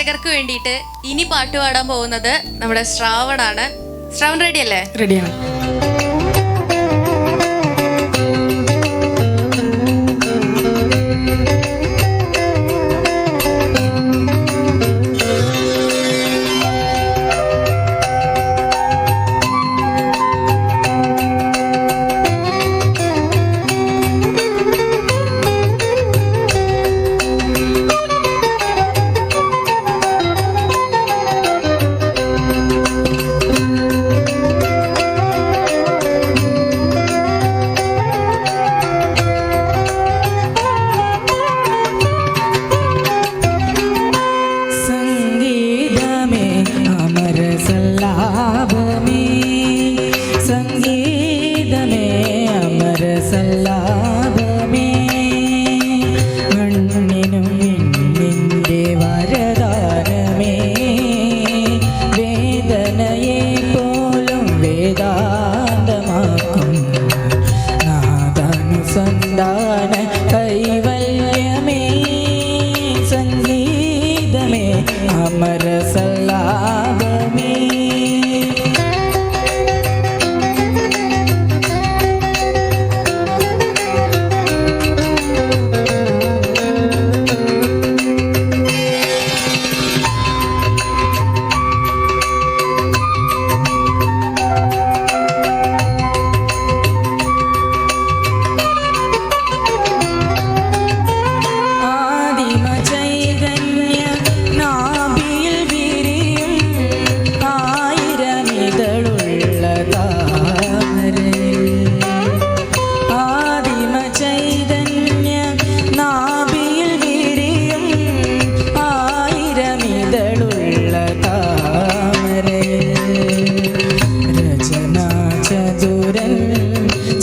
പ്രേക്ഷകർക്ക് വേണ്ടിയിട്ട് ഇനി പാട്ട് പാടാൻ പോകുന്നത് നമ്മുടെ ശ്രാവണാണ്. ശ്രാവൺ റെഡി അല്ലേ? റെഡിയാണ്.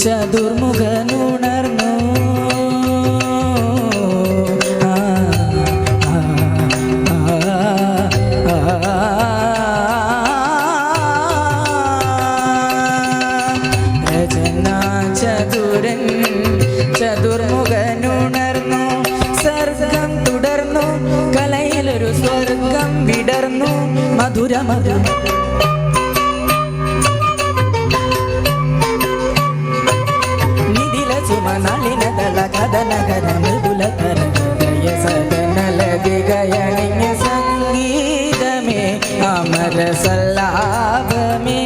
ചതുർമുഖനുണർന്നു രചനാ ചതുരൻ ചതുർമുഖനുണർന്നു സർഗം തുടർന്നു കലയിലൊരു സ്വർഗം വിടർന്നു മധുരമധുര നളിനദള കഥനകര മൃദുലകര ഹൃദയ സദനലതികയണിഞ്ഞ സംഗീതമേ അമര സല്ലാപമേ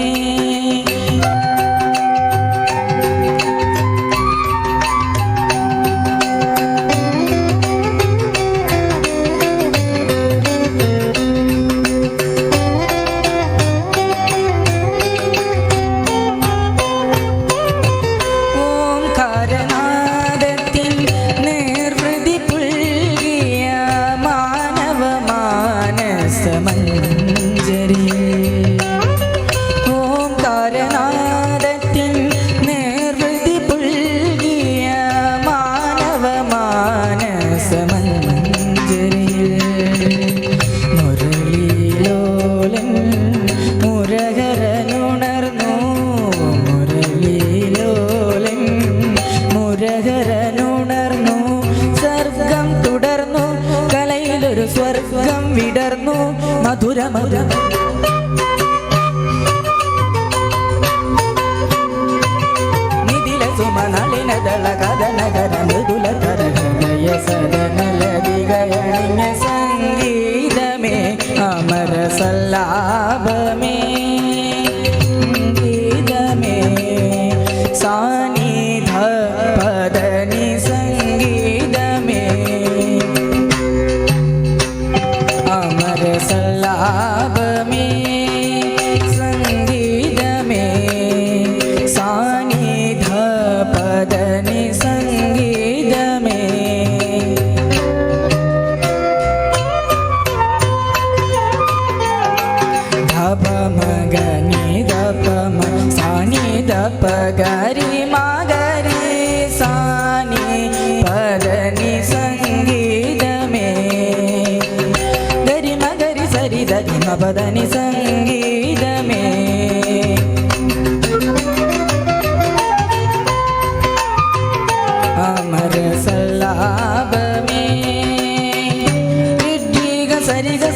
സ്വർഗം വിടർന്നു മധുരമധുര നിതില സുമനളിനദള കഥനകര മൃദുലകര ഹൃദയ സദനലതികയണിഞ്ഞ സംഗീതമേ അമര സല്ലാപമേ ഗീതമേ സാനിധ പദനി സംഗീതമേ അമര സല്ലാപമേ സംഗീതമേ സാനിധ പദനി സംഗീതമേ ധപ മഗനി ധപമ സാനി ധപ ഗരി മഗരി സാനി പദനി സംഗീതമേ ഗരി മഗരി സരി ധരി മപദനി സംഗീതമേ അമര സല്ലാപമേ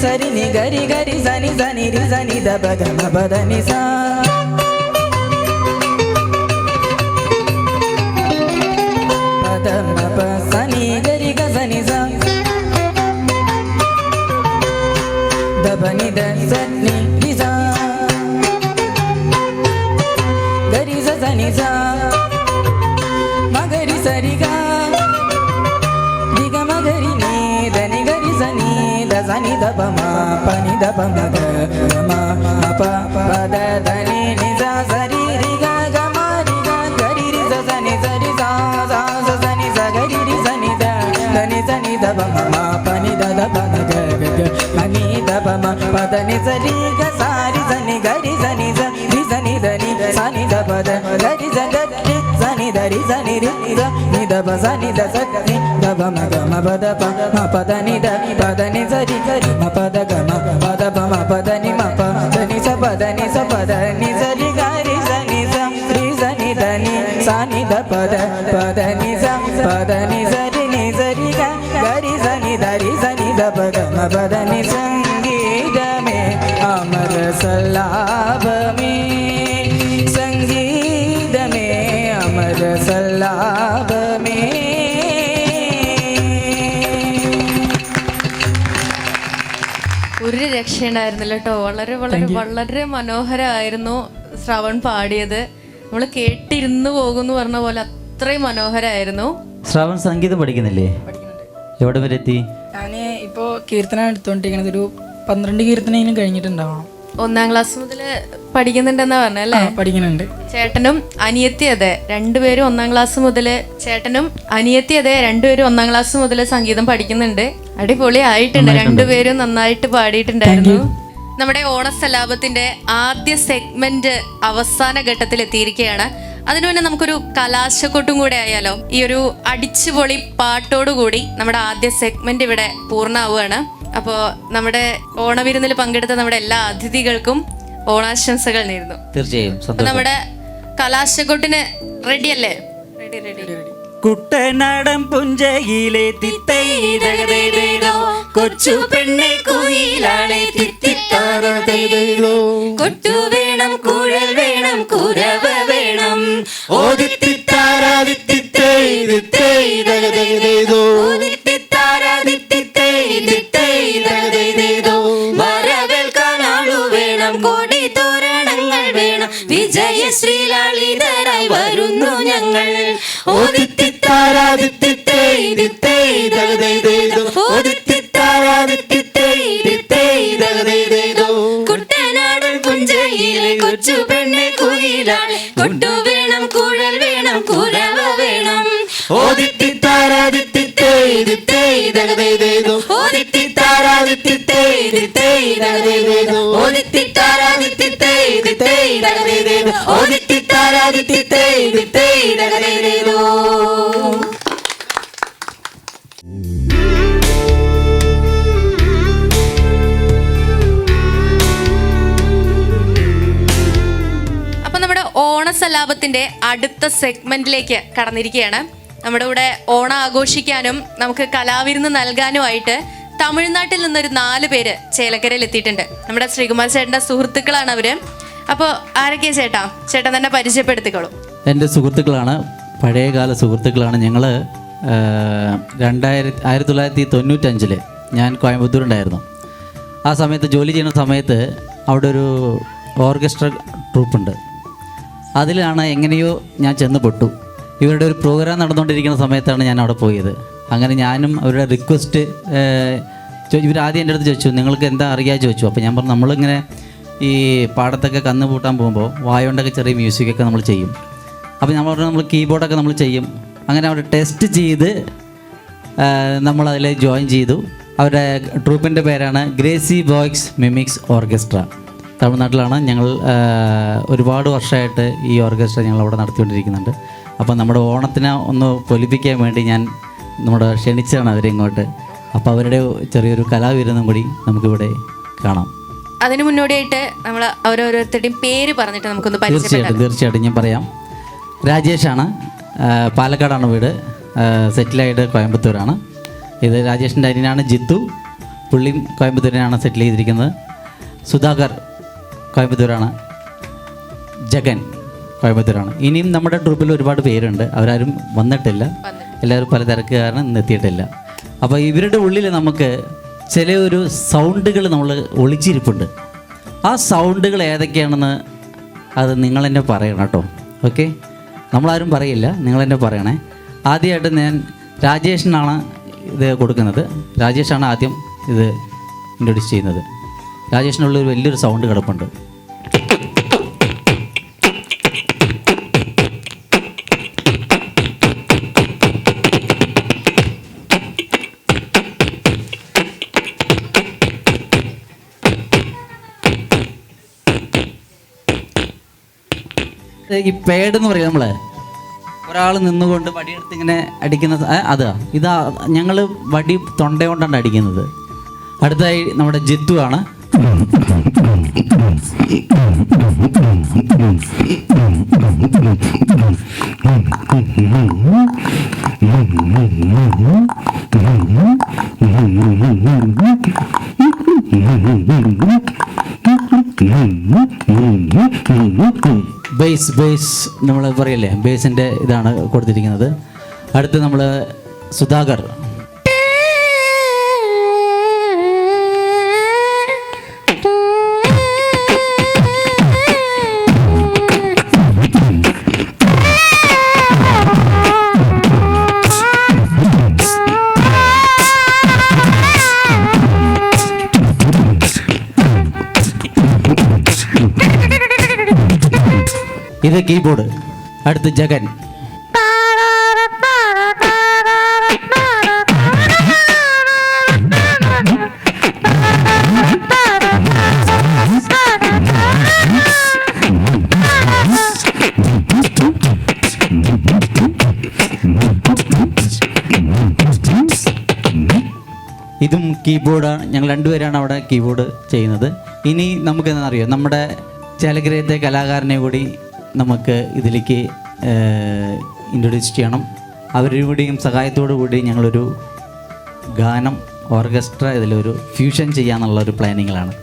സരി ദപ ഗമ പദ നി സ പദ മ പ സ നി ഗരി ഗ സ നി സ ദപ നി ദ സ നി രി സ ഗരി സ സ നി സ മ ഗരി സ രി ഗ രി ഗ മ ഗരി നി ദ നി ഗരി സ നി ദ സ നി ദ പ മ പ നി ദ പ മ ഗ മ പ പ ദ ധ നി നി സ സ രി രി ഗ ഗ മ രി ഗ ഗരി രി സ സ നി സ രി സ സ സ സ നി സ ഗരി രി സ നി ദ ധ നി സ നി ദ പ മ മ പ നി ദ ധ പ മ ഗ ഗ ഗ മ നി ദ പ മ പ ധ നി സ രി ഗ സ രി സ നി ഗ രി സ നി സ രി സ നി ദ നി സ നി ദ പ ധ ഗ രി സ ഗ രി സ നി ദ രി സ നി രി സ നി ദ പ സ നി ദ സ നി ദ പ മ ഗ മ പ ധ പ മ പ ധ നി ദ പ ധ നി സ രി ഗ രി മ പ ധ ഗ മ പ ധ പ മ പ ധ നി മ പ ധ നി സ പ ധ നി സ പ ധ നി സ രി ഗ രി സ നി സ രി സ നി ദ നി സ നി ദ പ ധ നി സ പ ധ നി സ രി നി സ രി ഗ ഗ രി സ നി ദ രി സ നി ദ പ ഗ മ പ ധ നി സംഗീതമേ അമര സല്ലാപമേ സംഗീതമേ അമര സല്ലാപമേ. ഒരു രക്ഷയുണ്ടായിരുന്നില്ല കേട്ടോ. വളരെ വളരെ വളരെ മനോഹരമായിരുന്നു ശ്രവൺ പാടിയത്. നമ്മൾ കേട്ടിരുന്നു പോകുന്നു പറഞ്ഞ പോലെ അത്രയും മനോഹരമായിരുന്നു. ശ്രവൺ സംഗീതം പഠിക്കുന്നില്ലേ? എവിടെ വരെ എത്തി? ഞാൻ ഇപ്പോൾ കീർത്തനം എടുത്തുകൊണ്ടിരിക്കുന്നത് ഒരു 12 കീർത്തനം കഴിഞ്ഞിട്ടുണ്ടാവണം. 1ാം ക്ലാസ് മുതൽ പഠിക്കുന്നുണ്ടെന്നാ പറഞ്ഞല്ലേ? പഠിക്കുന്നുണ്ട്. ചേട്ടനും അനിയത്തി അതെ, രണ്ടുപേരും 1ാം ക്ലാസ് മുതൽ. ചേട്ടനും അനിയത്തി അതെ, രണ്ടുപേരും 1ാം ക്ലാസ് മുതൽ സംഗീതം പഠിക്കുന്നുണ്ട്. അടിപൊളി ആയിട്ടുണ്ട്, രണ്ടുപേരും നന്നായിട്ട് പാടിയിട്ടുണ്ടായിരുന്നു. നമ്മുടെ ഓണസലാപത്തിന്റെ ആദ്യ സെഗ്മെന്റ് അവസാന ഘട്ടത്തിൽ എത്തിയിരിക്കുകയാണ്. അതിനു മുന്നേ നമുക്കൊരു കലാശക്കൊട്ടും കൂടെ ആയാലോ? ഈ ഒരു അടിച്ചുപൊളി പാട്ടോടുകൂടി നമ്മുടെ ആദ്യ സെഗ്മെന്റ് ഇവിടെ പൂർണ്ണമാവുകയാണ്. അപ്പോൾ നമ്മുടെ ഓണവിരുന്നിൽ പങ്കെടുത്ത നമ്മുടെ എല്ലാ അതിഥികൾക്കും ഓണാശംസകൾ നേരുന്നു. തീർച്ചയായും. നമ്മുടെ കലാശക്കൊട്ടിന് റെഡിയല്ലേ? Ready ready. കുട്ടനാടൻ പുഞ്ചയിലെ തിത്തൈതോ കൊച്ചു പെണ്ണെ കുയിലാളെ തിത്തിത്താരോ കൊട്ടു വേണം കുഴൽ വേണം കുരവ വേണം വരവേൽക്കാനാളു വേണം കോടി തോരണങ്ങൾ വേണം വിജയശ്രീലാളിതരായി വരുന്നു ഞങ്ങൾ. കുട്ടനാടൻ പുഞ്ചയിലെ കൊച്ചു പെണ്ണെ കുയിലാളെ കൊട്ടു വേണം കുഴൽ വേണം കുരവ വേണം അപ്പൊ നമ്മുടെ ഓണസലാപത്തിന്റെ അടുത്ത സെഗ്മെന്റിലേക്ക് കടന്നിരിക്കുകയാണ്. നമ്മുടെ കൂടെ ഓണം ആഘോഷിക്കാനും നമുക്ക് കലാവിരുന്ന് നൽകാനുമായിട്ട് തമിഴ്നാട്ടിൽ നിന്നൊരു 4 പേര് ചേലക്കരയിൽ എത്തിയിട്ടുണ്ട്. നമ്മുടെ ശ്രീകുമാർ ചേട്ടൻ്റെ സുഹൃത്തുക്കളാണ് അവര്. അപ്പോൾ ആരൊക്കെയാ ചേട്ടാ? ചേട്ടൻ തന്നെ പരിചയപ്പെടുത്തിക്കോളൂ. എൻ്റെ സുഹൃത്തുക്കളാണ്, പഴയകാല സുഹൃത്തുക്കളാണ്. ഞങ്ങൾ 1995 ഞാൻ കോയമ്പത്തൂരുണ്ടായിരുന്നു. ആ സമയത്ത് ജോലി ചെയ്യുന്ന സമയത്ത് അവിടെ ഒരു ഓർക്കസ്ട്ര ട്രൂപ്പുണ്ട്. അതിലാണ് എങ്ങനെയോ ഞാൻ ചെന്ന് പെട്ടു. ഇവരുടെ ഒരു പ്രോഗ്രാം നടന്നുകൊണ്ടിരിക്കുന്ന സമയത്താണ് ഞാൻ അവിടെ പോയത്. അങ്ങനെ ഞാനും അവരുടെ റിക്വസ്റ്റ് ഇവരാദ്യം എൻ്റെ അടുത്ത് ചോദിച്ചു, നിങ്ങൾക്ക് എന്താ അറിയാൻ ചോദിച്ചു. അപ്പോൾ ഞാൻ പറഞ്ഞു, നമ്മളിങ്ങനെ ഈ പാടത്തൊക്കെ കന്ന് പൂട്ടാൻ പോകുമ്പോൾ വായോണ്ടൊക്കെ ചെറിയ മ്യൂസിക്കൊക്കെ നമ്മൾ ചെയ്യും. അപ്പോൾ നമ്മൾ കീബോർഡൊക്കെ നമ്മൾ ചെയ്യും. അങ്ങനെ അവിടെ ടെസ്റ്റ് ചെയ്ത് നമ്മളതിൽ ജോയിൻ ചെയ്തു. അവരുടെ ട്രൂപ്പിൻ്റെ പേരാണ് ഗ്രേസി ബോയ്സ് മിമിക്സ് ഓർക്കസ്ട്ര. തമിഴ്നാട്ടിലാണ്. ഞങ്ങൾ ഒരുപാട് വർഷമായിട്ട് ഈ ഓർക്കസ്ട്ര ഞങ്ങൾ അവിടെ നടത്തിക്കൊണ്ടിരിക്കുന്നുണ്ട്. അപ്പോൾ നമ്മുടെ ഓണത്തിനെ ഒന്ന് പൊലിപ്പിക്കാൻ വേണ്ടി ഞാൻ ക്ഷണിച്ചാണ് അവരെ ഇങ്ങോട്ട്. അപ്പോൾ അവരുടെ ചെറിയൊരു കലാവിരുന്നും കൂടി നമുക്കിവിടെ കാണാം. അതിന് മുന്നോടിയായിട്ട് നമ്മൾ ഓരോരുത്തരുടെയും പേര് പറഞ്ഞിട്ട് നമുക്കൊന്ന് തീർച്ചയായിട്ടും ഞാൻ പറയാം. രാജേഷാണ്, പാലക്കാടാണ് വീട്, സെറ്റിലായിട്ട് കോയമ്പത്തൂരാണ്. ഇത് രാജേഷിൻ്റെ അനിയനാണ് ജിത്തു, പുള്ളിയും കോയമ്പത്തൂരിനാണ് സെറ്റിൽ ചെയ്തിരിക്കുന്നത്. സുധാകർ കോയമ്പത്തൂരാണ്. ജഗൻ കോയമ്പത്തൂരാണ്. ഇനിയും നമ്മുടെ ട്രൂപ്പിൽ ഒരുപാട് പേരുണ്ട്, അവരാരും വന്നിട്ടില്ല, എല്ലാവരും പല തിരക്ക് കാരണം ഇന്ന് എത്തിയിട്ടില്ല. അപ്പോൾ ഇവരുടെ ഉള്ളിൽ നമുക്ക് ചില ഒരു സൗണ്ടുകൾ നമ്മൾ ഒളിച്ചിരിപ്പുണ്ട്. ആ സൗണ്ടുകൾ ഏതൊക്കെയാണെന്ന് അത് നിങ്ങൾ തന്നെ പറയണം കേട്ടോ. ഓക്കെ, നമ്മളാരും പറയില്ല, നിങ്ങൾ തന്നെ പറയണേ. ആദ്യമായിട്ട് ഞാൻ രാജേഷിനാണ് ഇത് കൊടുക്കുന്നത്. രാജേഷാണ് ആദ്യം ഇത് ഇൻട്രൊഡ്യൂസ് ചെയ്യുന്നത്. രാജേഷിനുള്ളൊരു വലിയൊരു സൗണ്ട് കിടപ്പുണ്ട്. ഈ പേഡ് എന്ന് പറയും, നമ്മൾ ഒരാൾ നിന്നുകൊണ്ട് വടിയെടുത്ത് ഇങ്ങനെ അടിക്കുന്ന അതാ. ഇതാ ഞങ്ങൾ വടി തൊണ്ട കൊണ്ടാണ് അടിക്കുന്നത്. അടുത്തായി നമ്മുടെ ജിത്തു ആണ്. ബേസ് നമ്മൾ പറയല്ലേ, ബേസിൻ്റെ ഇതാണ് കൊടുത്തിരിക്കുന്നത്. അടുത്ത് നമ്മൾ സുധാകർ. ഇത് കീബോർഡ്. അടുത്ത് ജഗൻ. ഇതും കീബോർഡാണ്. ഞങ്ങൾ രണ്ടുപേരാണ് അവിടെ കീബോർഡ് ചെയ്യുന്നത്. ഇനി നമുക്കെന്താണെന്നറിയോ, നമ്മുടെ ചേലക്കരയത്തെ കലാകാരനെ കൂടി നമുക്ക് ഇതിലേക്ക് ഇൻട്രൊഡ്യൂസ് ചെയ്യണം. അവരുടെയും സഹായത്തോടു കൂടി ഞങ്ങളൊരു ഗാനം ഓർക്കസ്ട്ര ഇതിലൊരു ഫ്യൂഷൻ ചെയ്യാന്നുള്ളൊരു പ്ലാനിങ്ങിലാണ്.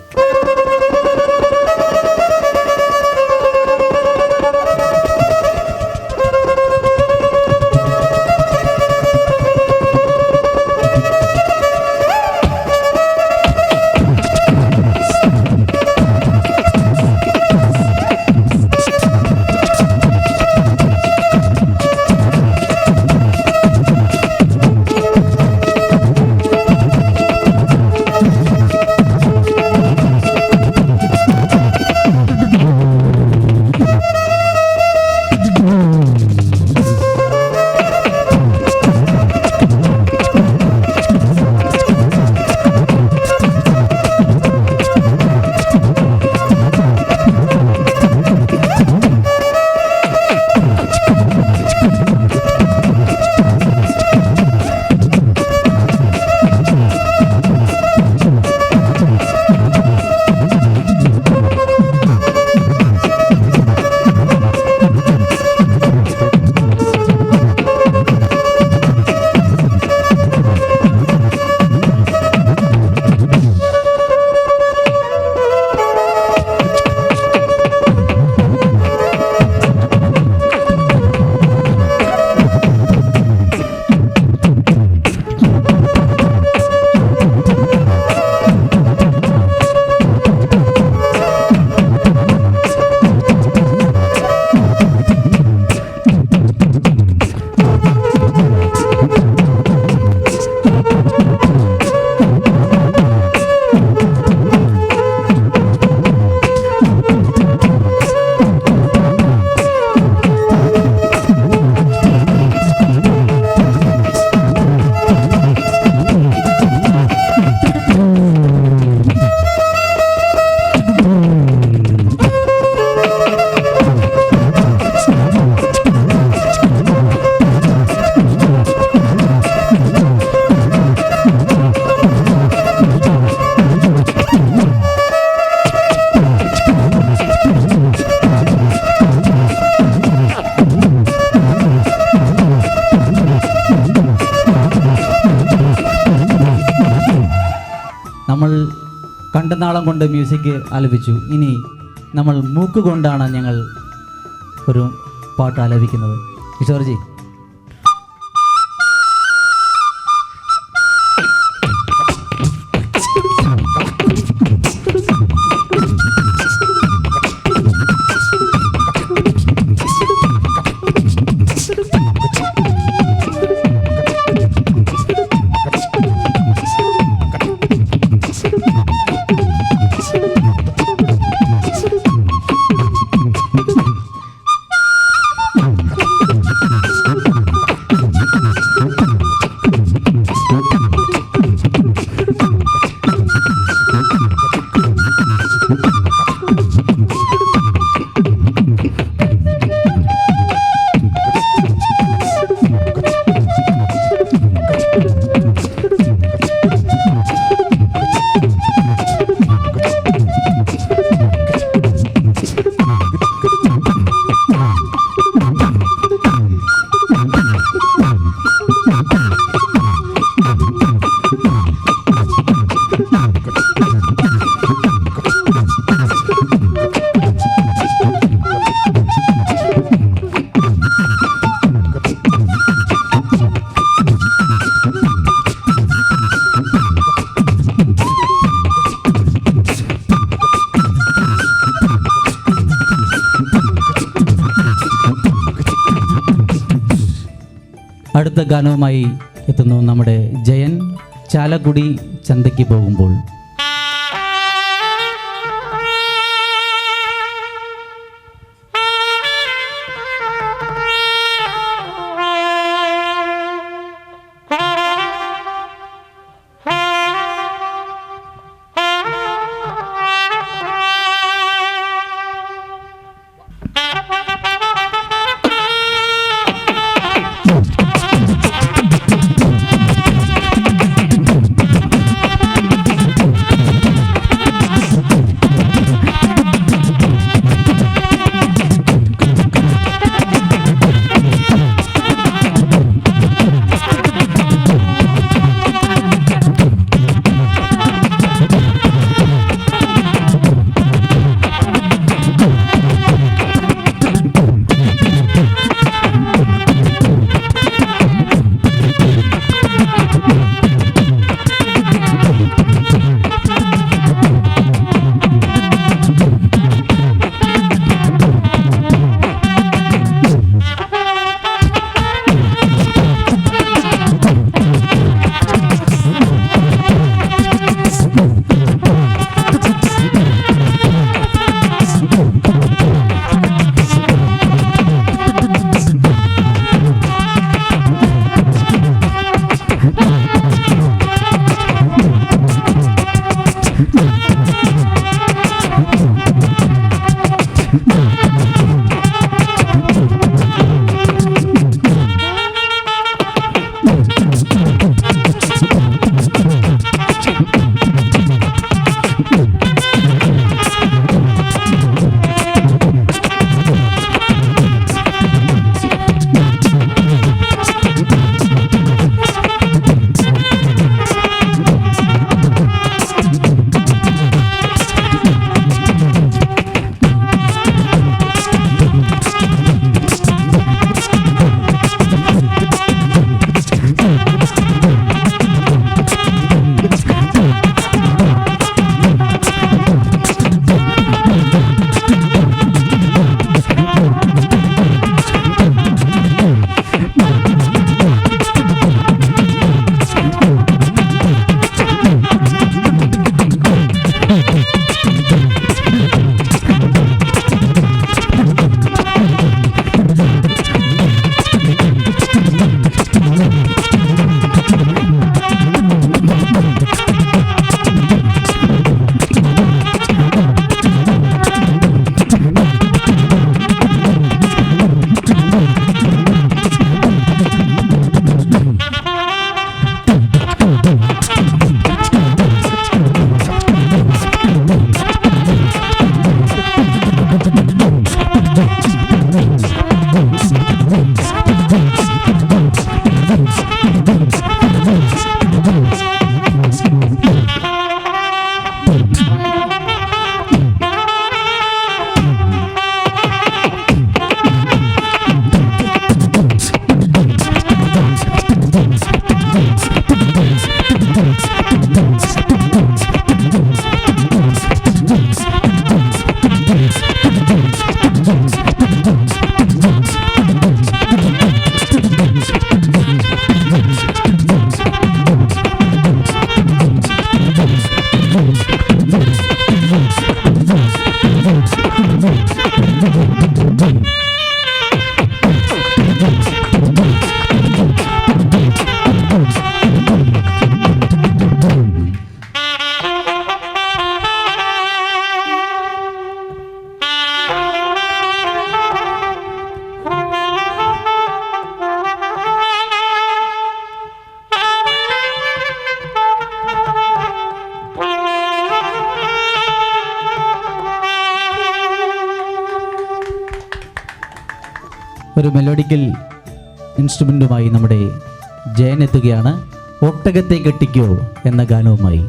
നമ്മൾ കണ്ടനാളം കൊണ്ട് മ്യൂസിക് ആലപിച്ചു. ഇനി നമ്മൾ മൂക്ക് കൊണ്ടാണ് ഞങ്ങൾ ഒരു പാട്ട് ആലപിക്കുന്നത്. കിഷോർജി, അടുത്ത ഗാനവുമായി എത്തുന്നു നമ്മുടെ ജയൻ. ചാലക്കുടി ചന്തയ്ക്ക് പോകുമ്പോൾ. ഒരു മെലോഡിക്കൽ ഇൻസ്ട്രുമെൻറ്റുമായി നമ്മുടെ ജയൻ എത്തുകയാണ്. ഒട്ടകത്തെ കെട്ടിക്കോ എന്ന ഗാനവുമായി.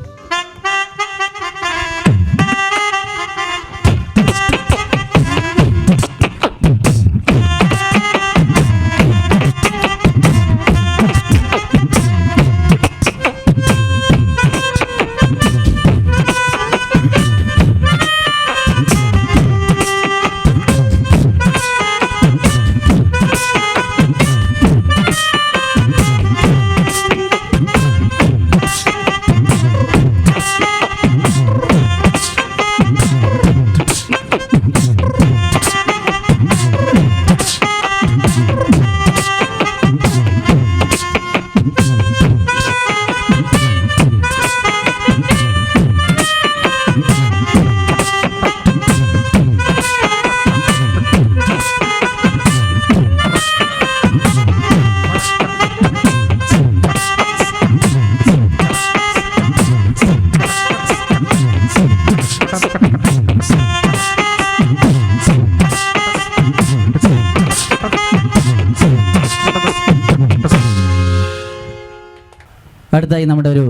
അടുത്തായി നമ്മുടെ ഒരു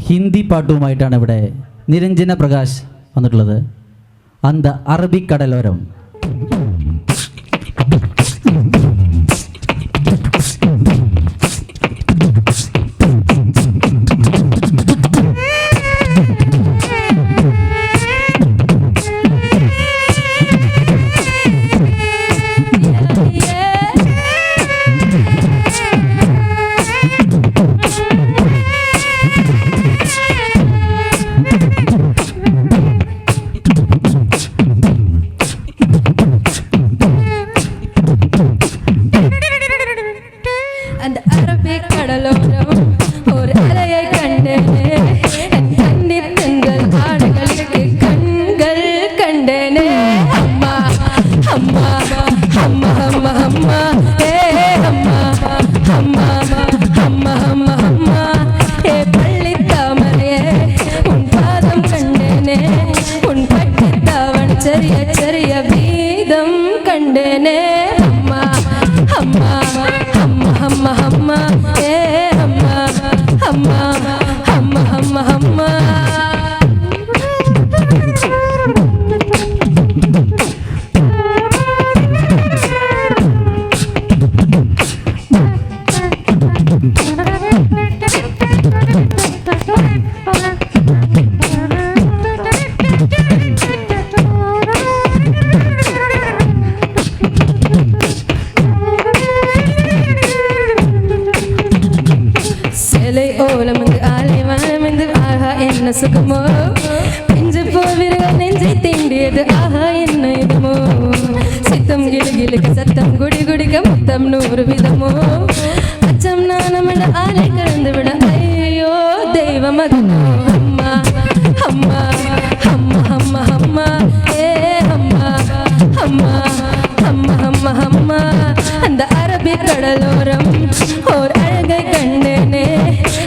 ഹിന്ദി പാട്ടുമായിട്ടാണ് ഇവിടെ നിരഞ്ജന പ്രകാശ് വന്നിട്ടുള്ളത്. അന്ത അറബിക്കടലോരം. அந்த அரபிக் கடலோரம் ஒரு அலையை கண்டேனே, என் கண்ணீர் தென்றல் ஆடுகளுக்கு கண்கள் கண்டேனே. அம்மா அம்மா அம்மா அம்மா அம்மா ஏ அம்மா அம்மா அம்மா அம்மா அம்மா ஏ பள்ளி தாமரையே உன் பாதம் கண்டேனே, உன் பட்டி தாவண் ചെറിയ ചെറിയ வீதம் கண்டேனே. அம்மா அம்மா அம்மா அம்மா அம்மா ஏ அம்மா அம்மா அம்மா அம்மா அம்மா சேலை ஓலமந்து ஆலை வானமந்து ஆஹா என்ன சுகமோ, பிஞ்சு போவிர்கள் நெஞ்சை தீண்டியது ஆஹா என்ன இதமோ, சித்தம் கிளுகிளுக்கு சத்தம் குடி குடிக்க முத்தம் 100 விதமோ, அச்சம் நாணமிட ஆலை கலந்து விட ஐயோ தெய்வம் அதனோ. அம்மா அம்மா அம்மா அம்மா அம்மா ஏ அம்மா அம்மா அம்மா அம்மா அம்மா அந்த அரபிக் கடலோரம் ஓர் அழகை கண்டேனே,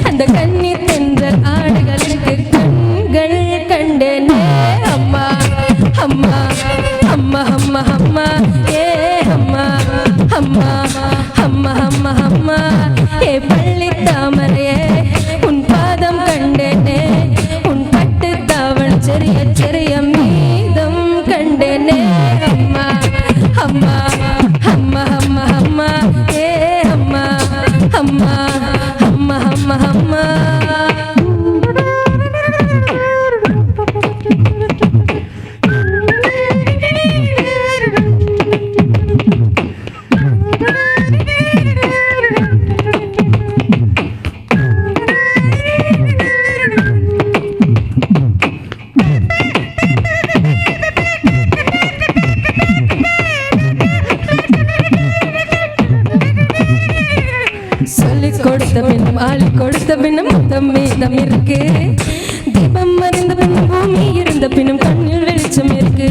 அந்த கண்ணீர் தென்றல் ஆடுகளுக்கு கண்கள் கண்டேனே. அம்மா அம்மா அம்மா அம்மா அம்மா ஏ அம்மா அம்மா அம்மா அம்மா அம்மா ஏ பள்ளி தாமரையே உன் பாதம் கண்டேனே, உன் பட்டு தாவண் ചെറിയ ചെറിയ மீதம் கண்டேனே. அம்மா அம்மா அம்மா அம்மா அம்மா ஏ அம்மா அம்மா அம்மா அம்மா அம்மா சொல்லி கொடுத்த பின்னும் ஆளி கொடுத்த பின்னும் முத்தம் மீதம் இருக்கு, தீபம் மறைந்த பின்னும் பூமி இருந்த பின்னும் கண்ணில் வெளிச்சம் இருக்கு,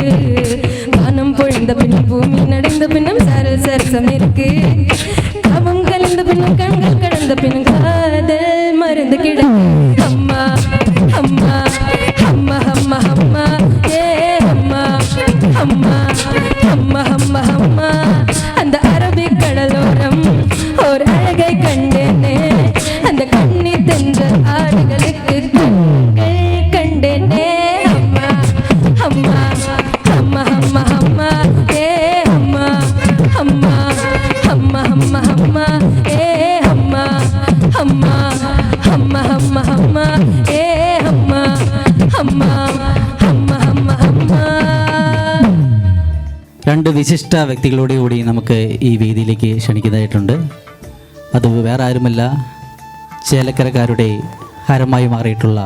வானம் பொழிந்த பின்னும் பூமி நடைந்த பின்னும் சரல் சரசம் இருக்கு, கவம் கலந்த பின்னும் கண்கள் கடந்த பின்னும் காதல் மருந்து கிடக்கு. அம்மா அம்மா அம்மா அம்மா அம்மா ஏ அம்மா அம்மா அம்மா அம்மா அம்மா அந்த அரபிக் വിശിഷ്ട വ്യക്തികളോട് കൂടി നമുക്ക് ഈ വേദിയിലേക്ക് ക്ഷണിക്കുന്നതായിട്ടുണ്ട്. അത് വേറെ ആരുമല്ല, ചേലക്കരക്കാരുടെ ഹരമായി മാറിയിട്ടുള്ള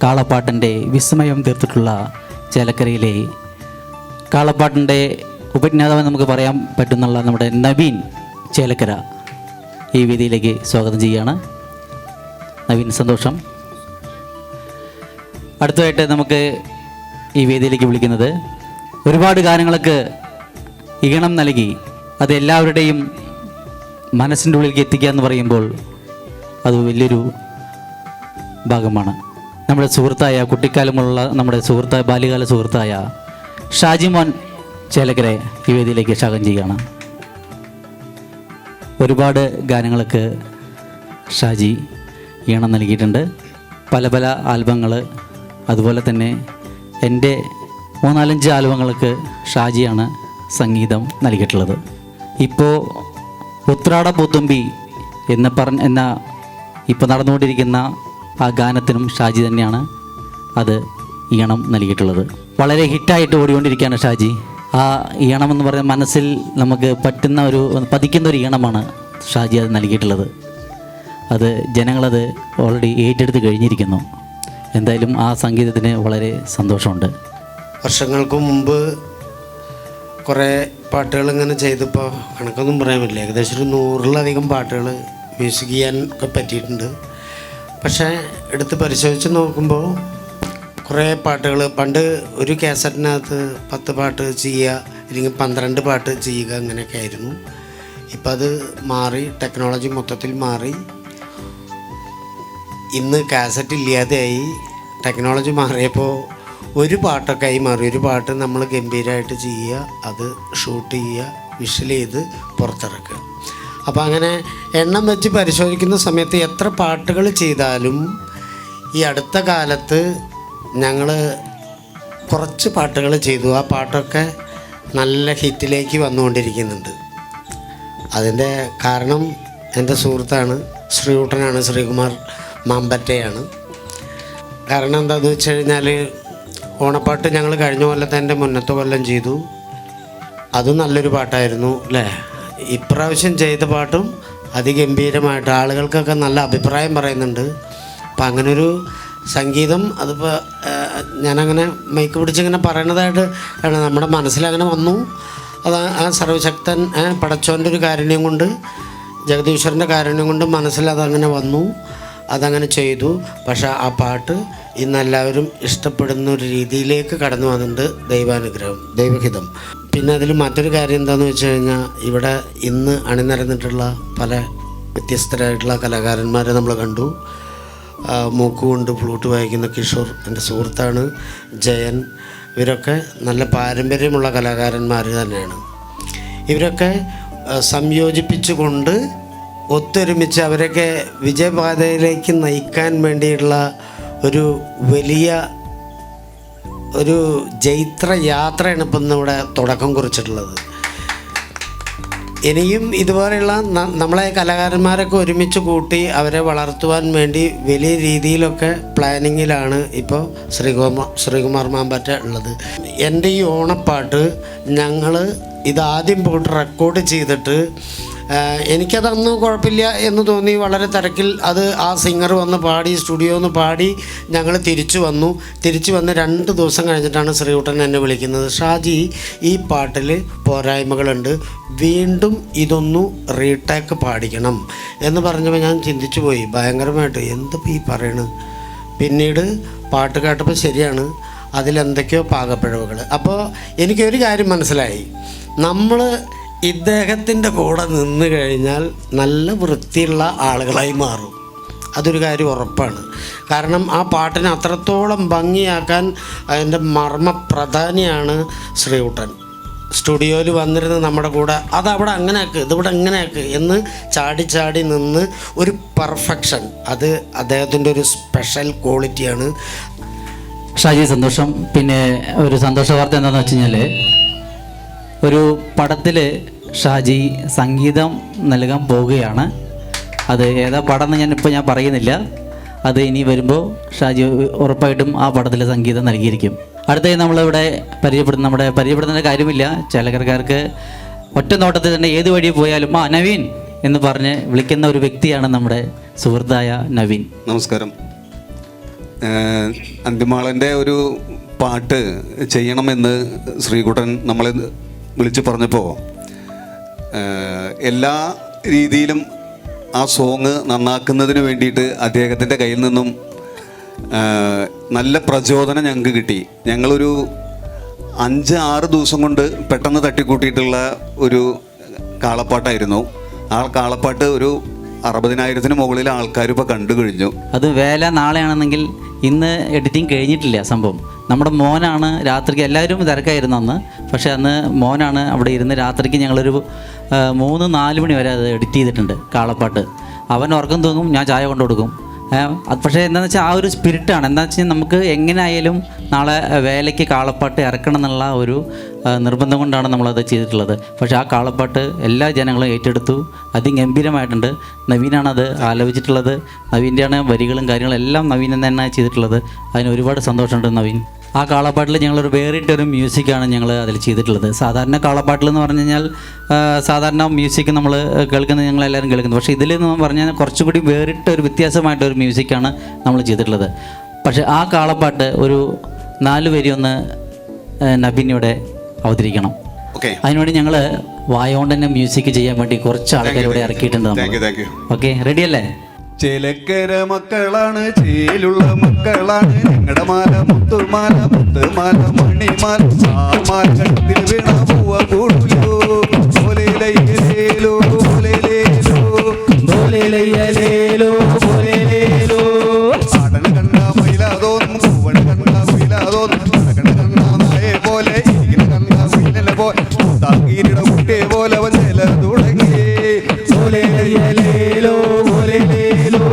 കാളപ്പാട്ടിൻ്റെ വിസ്മയം തീർത്തിട്ടുള്ള ചേലക്കരയിലെ കാളപ്പാട്ടിൻ്റെ ഉപജ്ഞാതാവ് നമുക്ക് പറയാൻ പറ്റുന്നുള്ള നമ്മുടെ നവീൻ ചേലക്കര ഈ വേദിയിലേക്ക് സ്വാഗതം ചെയ്യുകയാണ്. നവീൻ, സന്തോഷം. അടുത്തതായിട്ട് നമുക്ക് ഈ വേദിയിലേക്ക് വിളിക്കുന്നത് ഒരുപാട് ഗാനങ്ങൾക്ക് ഈണം നൽകി അത് എല്ലാവരുടെയും മനസ്സിൻ്റെ ഉള്ളിലേക്ക് എത്തിക്കുക എന്ന് പറയുമ്പോൾ അത് വലിയൊരു ഭാഗമാണ്. നമ്മുടെ സുഹൃത്തായ, കുട്ടിക്കാലമുള്ള നമ്മുടെ സുഹൃത്തായ, ബാല്യകാല സുഹൃത്തായ ഷാജിമോൻ ചേലക്കരെ ഈ വേദിയിലേക്ക് സ്വാഗതം ചെയ്യുകയാണ്. ഒരുപാട് ഗാനങ്ങൾക്ക് ഷാജി ഈണം നൽകിയിട്ടുണ്ട്. പല പല ആൽബങ്ങൾ, അതുപോലെ തന്നെ എൻ്റെ 3-4 ആൽബങ്ങൾക്ക് ഷാജിയാണ് സംഗീതം നൽകിയിട്ടുള്ളത്. ഇപ്പോൾ ഉത്രാട പൂത്തുമ്പി എന്ന ഇപ്പോൾ നടന്നുകൊണ്ടിരിക്കുന്ന ആ ഗാനത്തിനും ഷാജി തന്നെയാണ് അത് ഈണം നൽകിയിട്ടുള്ളത്. വളരെ ഹിറ്റായിട്ട് ഓടിക്കൊണ്ടിരിക്കുകയാണ് ഷാജി. ആ ഈണമെന്ന് പറയുന്ന മനസ്സിൽ നമുക്ക് പതിക്കുന്ന ഒരു ഈണമാണ് ഷാജി അത് നൽകിയിട്ടുള്ളത്. അത് ജനങ്ങളത് ഓൾറെഡി ഏറ്റെടുത്ത് കഴിഞ്ഞിരിക്കുന്നു. എന്തായാലും ആ സംഗീതത്തിന് വളരെ സന്തോഷമുണ്ട്. വർഷങ്ങൾക്ക് മുമ്പ് കുറേ പാട്ടുകൾ ഇങ്ങനെ ചെയ്തപ്പോൾ കണക്കൊന്നും പറയാൻ പറ്റില്ല. ഏകദേശം ഒരു 100-ലധികം പാട്ടുകൾ മ്യൂസിക് ചെയ്യാൻ ഒക്കെ പറ്റിയിട്ടുണ്ട്. പക്ഷേ എടുത്ത് പരിശോധിച്ച് നോക്കുമ്പോൾ കുറേ പാട്ടുകൾ പണ്ട് ഒരു കാസറ്റിനകത്ത് 10 പാട്ട് ചെയ്യുക, അല്ലെങ്കിൽ 12 പാട്ട് ചെയ്യുക, അങ്ങനെയൊക്കെ ആയിരുന്നു. ഇപ്പം അത് മാറി, ടെക്നോളജി മൊത്തത്തിൽ മാറി. ഇന്ന് കാസറ്റ് ഇല്ലാതെയായി. ടെക്നോളജി മാറിയപ്പോൾ ഒരു പാട്ടൊക്കെ ആയി മാറി. ഒരു പാട്ട് നമ്മൾ ഗംഭീരമായിട്ട് ചെയ്യുക, അത് ഷൂട്ട് ചെയ്യുക, വിഷ്വൽ ചെയ്ത് പുറത്തിറക്കുക. അപ്പോൾ അങ്ങനെ എണ്ണം വെച്ച് പരിശോധിക്കുന്ന സമയത്ത് എത്ര പാട്ടുകൾ ചെയ്താലും ഈ അടുത്ത കാലത്ത് ഞങ്ങൾ കുറച്ച് പാട്ടുകൾ ചെയ്തു. ആ പാട്ടൊക്കെ നല്ല ഹിറ്റിലേക്ക് വന്നുകൊണ്ടിരിക്കുന്നുണ്ട്. അതിൻ്റെ കാരണം എൻ്റെ സുഹൃത്താണ്, ശ്രീകുട്ടനാണ്, ശ്രീകുമാർ മാമ്പറ്റയാണ്. കാരണം എന്താണെന്ന് വെച്ച് കഴിഞ്ഞാൽ ഓണപ്പാട്ട് ഞങ്ങൾ കഴിഞ്ഞ കൊല്ലത്തെ എൻ്റെ മുന്നത്തെ കൊല്ലം ചെയ്തു. അതും നല്ലൊരു പാട്ടായിരുന്നു അല്ലേ. ഇപ്രാവശ്യം ചെയ്ത പാട്ടും അതിഗംഭീരമായിട്ട് ആളുകൾക്കൊക്കെ നല്ല അഭിപ്രായം പറയുന്നുണ്ട്. അപ്പം അങ്ങനൊരു സംഗീതം അതിപ്പോൾ ഞാനങ്ങനെ മൈക്ക് പിടിച്ചിങ്ങനെ പറയണതായിട്ട് ആണ് നമ്മുടെ മനസ്സിലങ്ങനെ വന്നു. അത് ആ സർവശക്തൻ പടച്ചോൻ്റെ ഒരു കാരുണ്യം കൊണ്ട്, ജഗദീശ്വരൻ്റെ കാരുണ്യം കൊണ്ട് മനസ്സിലതങ്ങനെ വന്നു, അതങ്ങനെ ചെയ്തു. പക്ഷേ ആ പാട്ട് ഇന്നെല്ലാവരും ഇഷ്ടപ്പെടുന്ന ഒരു രീതിയിലേക്ക് കടന്നു വന്നിട്ടുണ്ട്. ദൈവാനുഗ്രഹം, ദൈവഹിതം. പിന്നെ അതിൽ മറ്റൊരു കാര്യം എന്താണെന്ന് വെച്ച് കഴിഞ്ഞാൽ, ഇവിടെ ഇന്ന് അണിനിരന്നിട്ടുള്ള പല വ്യത്യസ്തരായിട്ടുള്ള കലാകാരന്മാരെ നമ്മൾ കണ്ടു. മൂക്കുകൊണ്ട് ഫ്ലൂട്ട് വായിക്കുന്ന കിഷോർ എൻ്റെ സുഹൃത്താണ്, ജയൻ. ഇവരൊക്കെ നല്ല പാരമ്പര്യമുള്ള കലാകാരന്മാർ തന്നെയാണ്. ഇവരൊക്കെ സംയോജിപ്പിച്ചുകൊണ്ട് ഒത്തൊരുമിച്ച് അവരൊക്കെ വിജയപാതയിലേക്ക് നയിക്കാൻ വേണ്ടിയിട്ടുള്ള ഒരു വലിയ ഒരു ജൈത്ര യാത്രയാണ് ഇപ്പം ഇവിടെ തുടക്കം കുറിച്ചിട്ടുള്ളത്. ഇനിയും ഇതുപോലെയുള്ള നമ്മളെ കലാകാരന്മാരൊക്കെ ഒരുമിച്ച് കൂട്ടി അവരെ വളർത്തുവാൻ വേണ്ടി വലിയ രീതിയിലൊക്കെ പ്ലാനിങ്ങിലാണ് ഇപ്പോൾ ശ്രീകുമാർ മാമ്പറ്റ ഉള്ളത്. എൻ്റെ ഈ ഓണപ്പാട്ട് ഞങ്ങൾ ഇതാദ്യം പോയിട്ട് റെക്കോർഡ് ചെയ്തിട്ട് എനിക്കതന്ന് കുഴപ്പമില്ല എന്ന് തോന്നി. വളരെ തിരക്കിൽ അത് ആ സിംഗർ വന്ന് പാടി, സ്റ്റുഡിയോ ഒന്ന് പാടി, ഞങ്ങൾ തിരിച്ചു വന്നു. തിരിച്ചു വന്ന് 2 ദിവസം കഴിഞ്ഞിട്ടാണ് ശ്രീകുട്ടൻ എന്നെ വിളിക്കുന്നത്. ഷാജി, ഈ പാട്ടിൽ പോരായ്മകളുണ്ട്, വീണ്ടും ഇതൊന്നു റീടേക്ക് പാടിക്കണം എന്ന് പറഞ്ഞപ്പോൾ ഞാൻ ചിന്തിച്ചു പോയി ഭയങ്കരമായിട്ട്. എന്തിപ്പോൾ ഈ പറയണത്? പിന്നീട് പാട്ട് കേട്ടപ്പോൾ ശരിയാണ്, അതിലെന്തൊക്കെയോ പാകപ്പിഴവുകൾ. അപ്പോൾ എനിക്കൊരു കാര്യം മനസ്സിലായി, നമ്മൾ ഇദ്ദേഹത്തിൻ്റെ കൂടെ നിന്ന് കഴിഞ്ഞാൽ നല്ല വൃത്തിയുള്ള ആളുകളായി മാറും. അതൊരു കാര്യം ഉറപ്പാണ്. കാരണം ആ പാട്ടിനെ അത്രത്തോളം ഭംഗിയാക്കാൻ അതിൻ്റെ മർമ്മപ്രധാനിയാണ് ശ്രീകുട്ടൻ. സ്റ്റുഡിയോയിൽ വന്നിരുന്ന് നമ്മുടെ കൂടെ അതവിടെ അങ്ങനെയാക്ക്, ഇതിവിടെ അങ്ങനെയാക്ക് എന്ന് ചാടി നിന്ന് ഒരു പെർഫെക്ഷൻ, അത് അദ്ദേഹത്തിൻ്റെ ഒരു സ്പെഷ്യൽ ക്വാളിറ്റിയാണ്. ഷാജി, സന്തോഷം. പിന്നെ ഒരു സന്തോഷ വാർത്ത എന്താണെന്ന് വെച്ച് കഴിഞ്ഞാൽ, ഒരു പടത്തിൽ ഷാജി സംഗീതം നൽകാൻ പോവുകയാണ്. അത് ഏതാ പടം എന്ന് ഞാൻ പറയുന്നില്ല. അത് ഇനി വരുമ്പോൾ ഷാജി ഉറപ്പായിട്ടും ആ പടത്തിലെ സംഗീതം നൽകിയിരിക്കും. അടുത്തായി നമ്മളിവിടെ പരിചയപ്പെടുത്തേണ്ട കാര്യമില്ല. ചേലക്കരക്കാർക്ക് ഒറ്റ നോട്ടത്തിൽ തന്നെ ഏത് വഴി പോയാലും നവീൻ എന്ന് പറഞ്ഞ് വിളിക്കുന്ന ഒരു വ്യക്തിയാണ് നമ്മുടെ സുഹൃത്തായ നവീൻ. നമസ്കാരം. അന്തിമാളൻ്റെ ഒരു പാട്ട് ചെയ്യണമെന്ന് ശ്രീകുട്ടൻ നമ്മളെ വിളിച്ച് പറഞ്ഞപ്പോൾ എല്ലാ രീതിയിലും ആ സോങ് നന്നാക്കുന്നതിന് വേണ്ടിയിട്ട് അദ്ദേഹത്തിൻ്റെ കയ്യിൽ നിന്നും നല്ല പ്രചോദനം ഞങ്ങൾക്ക് കിട്ടി. ഞങ്ങളൊരു 5-6 ദിവസം കൊണ്ട് പെട്ടെന്ന് തട്ടിക്കൂട്ടിയിട്ടുള്ള ഒരു കാളപ്പാട്ടായിരുന്നു. ആ കാളപ്പാട്ട് ഒരു 60,000-ന് മുകളിൽ ആൾക്കാർ ഇപ്പോൾ കണ്ടു കഴിഞ്ഞു. അത് വേല നാളെയാണെന്നെങ്കിൽ ഇന്ന് എഡിറ്റിംഗ് കഴിഞ്ഞിട്ടില്ല. സംഭവം നമ്മുടെ മോനാണ് രാത്രിക്ക്, എല്ലാവരും തിരക്കായിരുന്നു അന്ന്, പക്ഷേ അന്ന് മോനാണ് അവിടെ ഇരുന്ന് രാത്രിക്ക് ഞങ്ങളൊരു 3-4 മണി വരെ അത് എഡിറ്റ് ചെയ്തിട്ടുണ്ട് കാളപ്പാട്ട്. അവൻ ഉറക്കം തൂങ്ങും, ഞാൻ ചായ കൊണ്ടു കൊടുക്കും. പക്ഷേ എന്താണെന്ന് വെച്ചാൽ ആ ഒരു സ്പിരിറ്റാണ്. എന്താണെന്ന് വെച്ചാൽ നമുക്ക് എങ്ങനെയായാലും നാളെ വേലയ്ക്ക് കാളപ്പാട്ട് ഇറക്കണം എന്നുള്ള ഒരു നിർബന്ധം കൊണ്ടാണ് നമ്മളത് ചെയ്തിട്ടുള്ളത്. പക്ഷേ ആ കാളപ്പാട്ട് എല്ലാ ജനങ്ങളും ഏറ്റെടുത്തു, അതിഗംഭീരമായിട്ടുണ്ട്. നവീനാണത് ആലോചിച്ചിട്ടുള്ളത്, നവീൻ്റെയാണ് വരികളും കാര്യങ്ങളും എല്ലാം നവീൻ തന്നെ ചെയ്തിട്ടുള്ളത്. അതിന് ഒരുപാട് സന്തോഷമുണ്ട് നവീൻ. ആ കാളപ്പാട്ടിൽ ഞങ്ങളൊരു വേറിട്ടൊരു മ്യൂസിക്കാണ് ഞങ്ങൾ അതിൽ ചെയ്തിട്ടുള്ളത്. സാധാരണ കാളപ്പാട്ടിൽ എന്ന് പറഞ്ഞു കഴിഞ്ഞാൽ സാധാരണ മ്യൂസിക് നമ്മൾ കേൾക്കുന്നത് ഞങ്ങളെല്ലാവരും കേൾക്കുന്നത്, പക്ഷേ ഇതിൽ എന്ന് പറഞ്ഞാൽ കുറച്ചുകൂടി വേറിട്ടൊരു വ്യത്യാസമായിട്ടൊരു മ്യൂസിക്കാണ് നമ്മൾ ചെയ്തിട്ടുള്ളത്. പക്ഷേ ആ കാളപ്പാട്ട് ഒരു 4 വരി ഒന്ന് നബീനിവിടെ അവതരിക്കണം. അതിനുവേണ്ടി ഞങ്ങൾ വായോണ്ട് തന്നെ മ്യൂസിക് ചെയ്യാൻ വേണ്ടി കുറച്ച് ആൾക്കാർ ഇവിടെ ഇറക്കിയിട്ടുണ്ട്. ഓക്കെ, റെഡിയല്ലേ? ചേലക്കര മക്കളാണ്, ചേലുള്ള മക്കളാണ്, ഞങ്ങളുടെ മാല മുത്തുമാല, മുത്തുമാല മണിമാല, ആ മാല കഴുത്തിൽ വീണ പൂവ കൂടുലോ, ഓലേലയ്യലേലോ, ഓലേലേലോ, ഓലേലയ്യലേലോ, ഓലേലേലോ. ആടന കണ്ട മയിലാതോന്നും, പൂവണ കണ്ട കുയിലാതോന്നും, കണ്ട നായെ പോലെ, ഇരിക്കുന്ന കണ്ട കുയിലെ പോലെ, താങ്കീരിട കുട്ടിയെ പോലെ അവൻ ചില തുടങ്ങി. ഓലേലയ്യലേലോ, ഓലേലേലോ,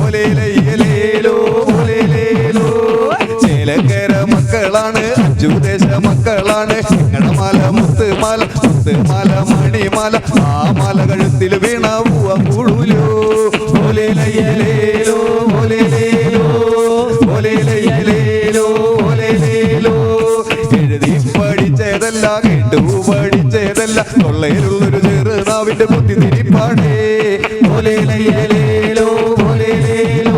ഓലേലയ്യലേലോ, ഓലേലേലോ. ചേലക്കര മക്കളാണ്, 5 ദേശ മക്കളാണ്, ഞങ്ങളുടെ മാല മുത്തുമാല, മുത്തുമാല മണിമാല, ആ മാല കഴുത്തിൽ വീണ പൂവ കൂടുലോ, ഓലേലയ്യലേലോ, ഓലേലേലോ, ഓലേലയ്യലേലോ, ഓലേലേലോ. എഴുതി പഠിച്ചതല്ല, കേട്ടു പഠിച്ചതല്ല, തൊള്ളയിലുള്ളൊരു ചെറുനാവിന്റെ ബുദ്ധി തിരിപ്പാടേ. ഓലേലയ്യലേലോ, ഓലേലേലോ,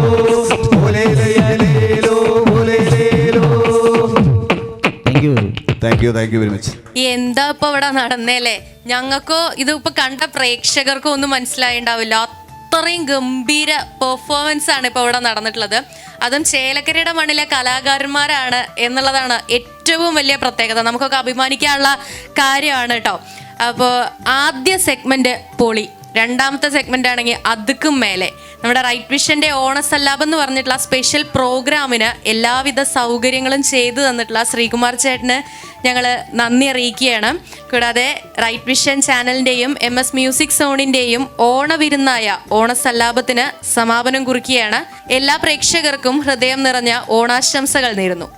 ഓലേലയ്യലേലോ, ഓലേലേലോ. Thank you very much. എന്താ ഇപ്പൊ ഇവിടെ നടന്നേലേ? ഞങ്ങൾക്കോ ഇത് ഇപ്പൊ കണ്ട പ്രേക്ഷകർക്കോ ഒന്നും മനസ്സിലായിണ്ടാവില്ല. അത്രയും ഗംഭീര പെർഫോമൻസ് ആണ് ഇപ്പോൾ ഇവിടെ നടന്നിട്ടുള്ളത്. അതും ചേലക്കരയുടെ മണ്ണിലെ കലാകാരന്മാരാണ് എന്നുള്ളതാണ് ഏറ്റവും വലിയ പ്രത്യേകത. നമുക്കൊക്കെ അഭിമാനിക്കാനുള്ള കാര്യമാണ് കേട്ടോ. അപ്പോൾ ആദ്യ സെഗ്മെന്റ് പൊളി, രണ്ടാമത്തെ സെഗ്മെന്റ് ആണെങ്കിൽ അതുക്കും മേലെ. നമ്മുടെ റൈറ്റ് വിഷന്റെ ഓണസല്ലാപം എന്ന് പറഞ്ഞിട്ടുള്ള സ്പെഷ്യൽ പ്രോഗ്രാമിന് എല്ലാവിധ സൗകര്യങ്ങളും ചെയ്തു തന്നിട്ടുള്ള ശ്രീകുമാർ ചേട്ടന് ഞങ്ങൾ നന്ദി അറിയിക്കുകയാണ്. കൂടാതെ റൈറ്റ് വിഷൻ ചാനലിൻ്റെയും MS മ്യൂസിക് സോണിൻ്റെയും ഓണവിരുന്നായ ഓണസല്ലാപത്തിന് സമാപനം കുറിക്കുകയാണ്. എല്ലാ പ്രേക്ഷകർക്കും ഹൃദയം നിറഞ്ഞ ഓണാശംസകൾ നേരുന്നു.